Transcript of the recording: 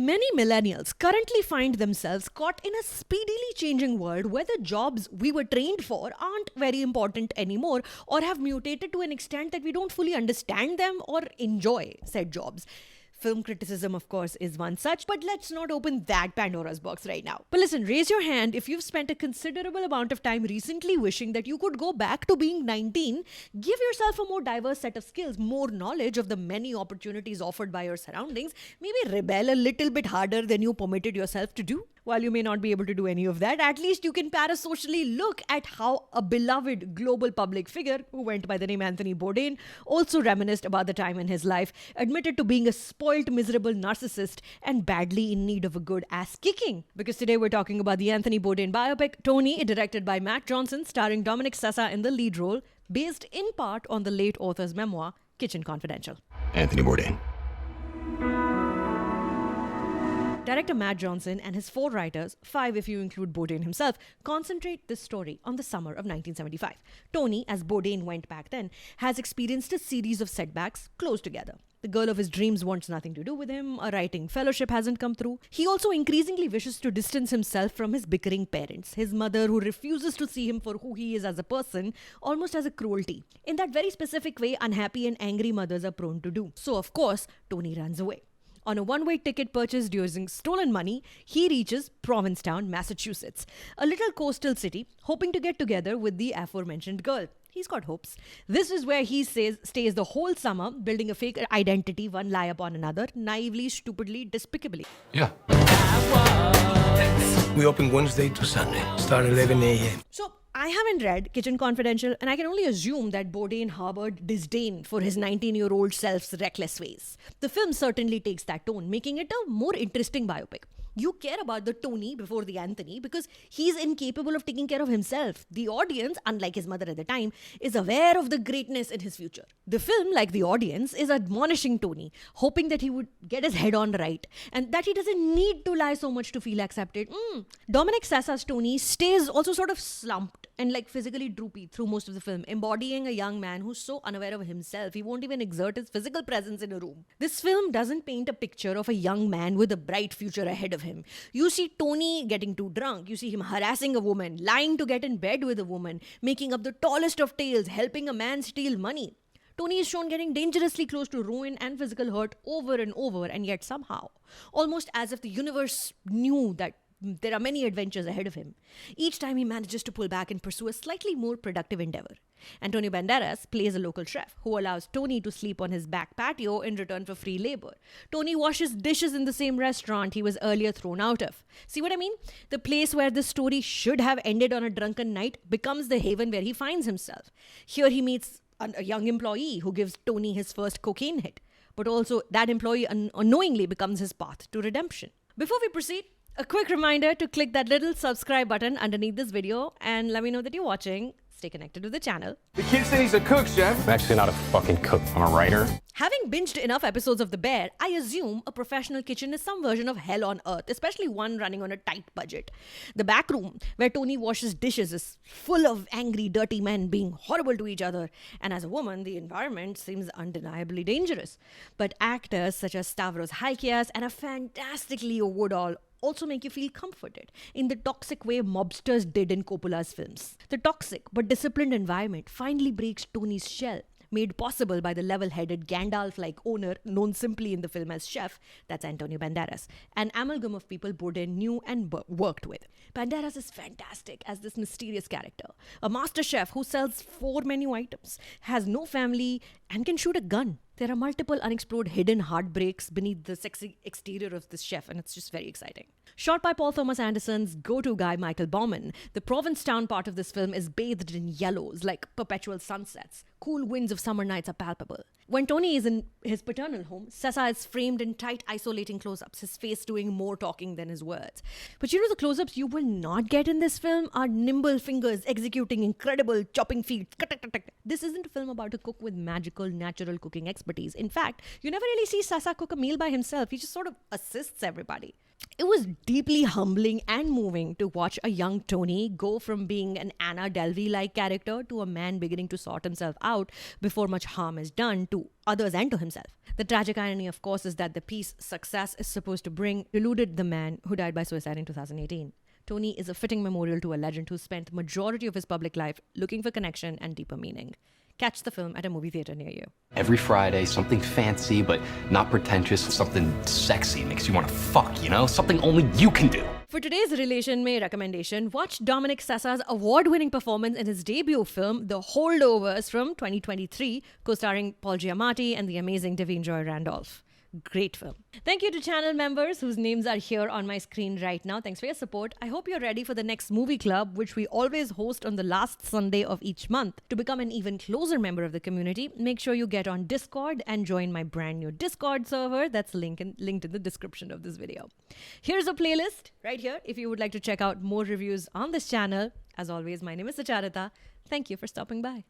Many millennials currently find themselves caught in a speedily changing world where the jobs we were trained for aren't very important anymore or have mutated to an extent that we don't fully understand them or enjoy said jobs. Film criticism, of course, is one such, but let's not open that Pandora's box right now. But listen, raise your hand if you've spent a considerable amount of time recently wishing that you could go back to being 19, give yourself a more diverse set of skills, more knowledge of the many opportunities offered by your surroundings, maybe rebel a little bit harder than you permitted yourself to do. While you may not be able to do any of that, at least you can parasocially look at how a beloved global public figure who went by the name Anthony Bourdain also reminisced about the time in his life, admitted to being a spoiled, miserable narcissist and badly in need of a good ass kicking. Because today we're talking about the Anthony Bourdain biopic, Tony, directed by Matt Johnson, starring Dominic Sessa in the lead role, based in part on the late author's memoir, Kitchen Confidential. Anthony Bourdain. Director Matt Johnson and his 4 writers, 5 if you include Bourdain himself, concentrate this story on the summer of 1975. Tony, as Bourdain went back then, has experienced a series of setbacks close together. The girl of his dreams wants nothing to do with him, a writing fellowship hasn't come through. He also increasingly wishes to distance himself from his bickering parents, his mother who refuses to see him for who he is as a person, almost as a cruelty. In that very specific way, unhappy and angry mothers are prone to do. So, of course, Tony runs away. On a one-way ticket purchased using stolen money, he reaches Provincetown, Massachusetts, a little coastal city, hoping to get together with the aforementioned girl. He's got hopes. This is where he stays the whole summer, building a fake identity, one lie upon another, naively, stupidly, despicably. Yeah. We open Wednesday to Sunday, start 11 a.m. So, I haven't read Kitchen Confidential, and I can only assume that Bourdain harbored disdain for his 19-year-old self's reckless ways. The film certainly takes that tone, making it a more interesting biopic. You care about the Tony before the Anthony because he's incapable of taking care of himself. The audience, unlike his mother at the time, is aware of the greatness in his future. The film, like the audience, is admonishing Tony, hoping that he would get his head on right and that he doesn't need to lie so much to feel accepted. Dominic Sessa's Tony stays also sort of slumped and like physically droopy through most of the film, embodying a young man who's so unaware of himself he won't even exert his physical presence in a room. This film doesn't paint a picture of a young man with a bright future ahead of him. You see Tony getting too drunk, you see him harassing a woman, lying to get in bed with a woman, making up the tallest of tales, helping a man steal money. Tony is shown getting dangerously close to ruin and physical hurt over and over, and yet somehow, almost as if the universe knew that there are many adventures ahead of him. Each time he manages to pull back and pursue a slightly more productive endeavor. Antonio Banderas plays a local chef who allows Tony to sleep on his back patio in return for free labor. Tony washes dishes in the same restaurant he was earlier thrown out of. See what I mean? The place where the story should have ended on a drunken night becomes the haven where he finds himself. Here he meets a young employee who gives Tony his first cocaine hit. But also that employee unknowingly becomes his path to redemption. Before we proceed, a quick reminder to click that little subscribe button underneath this video and let me know that you're watching. Stay connected to the channel. The kid said he's a cook, chef. I'm actually not a fucking cook. I'm a writer. Having binged enough episodes of The Bear, I assume a professional kitchen is some version of hell on earth, especially one running on a tight budget. The back room, where Tony washes dishes, is full of angry, dirty men being horrible to each other. And as a woman, the environment seems undeniably dangerous. But actors such as Stavros Halkias and a fantastic Leo Woodall also make you feel comforted in the toxic way mobsters did in Coppola's films. The toxic but disciplined environment finally breaks Tony's shell, made possible by the level-headed Gandalf-like owner known simply in the film as Chef, that's Antonio Banderas, an amalgam of people Bourdain knew and worked with. Banderas is fantastic as this mysterious character, a master chef who sells 4 menu items, has no family, and can shoot a gun. There are multiple unexplored hidden heartbreaks beneath the sexy exterior of this chef, and it's just very exciting. Shot by Paul Thomas Anderson's go-to guy, Michael Bauman, the Provincetown part of this film is bathed in yellows like perpetual sunsets. Cool winds of summer nights are palpable. When Tony is in his paternal home, Sessa is framed in tight, isolating close-ups, his face doing more talking than his words. But you know the close-ups you will not get in this film are nimble fingers executing incredible chopping feats. This isn't a film about a cook with magical, natural cooking expertise. In fact, you never really see Sessa cook a meal by himself. He just sort of assists everybody. It was deeply humbling and moving to watch a young Tony go from being an Anna Delvey-like character to a man beginning to sort himself out before much harm is done to others and to himself. The tragic irony, of course, is that the peace success is supposed to bring eluded the man who died by suicide in 2018. Tony is a fitting memorial to a legend who spent the majority of his public life looking for connection and deeper meaning. Catch the film at a movie theater near you. Every Friday, something fancy but not pretentious, something sexy makes you want to fuck, you know? Something only you can do. For today's Relation Mein recommendation, watch Dominic Sessa's award-winning performance in his debut film, The Holdovers from 2023, co-starring Paul Giamatti and the amazing Davine Joy Randolph. Great film. Thank you to channel members whose names are here on my screen right now. Thanks for your support. I hope you're ready for the next movie club, which we always host on the last Sunday of each month. To become an even closer member of the community, make sure you get on Discord and join my brand new Discord server that's linked in the description of this video. Here's a playlist right here if you would like to check out more reviews on this channel. As always, my name is Sucharita. Thank you for stopping by.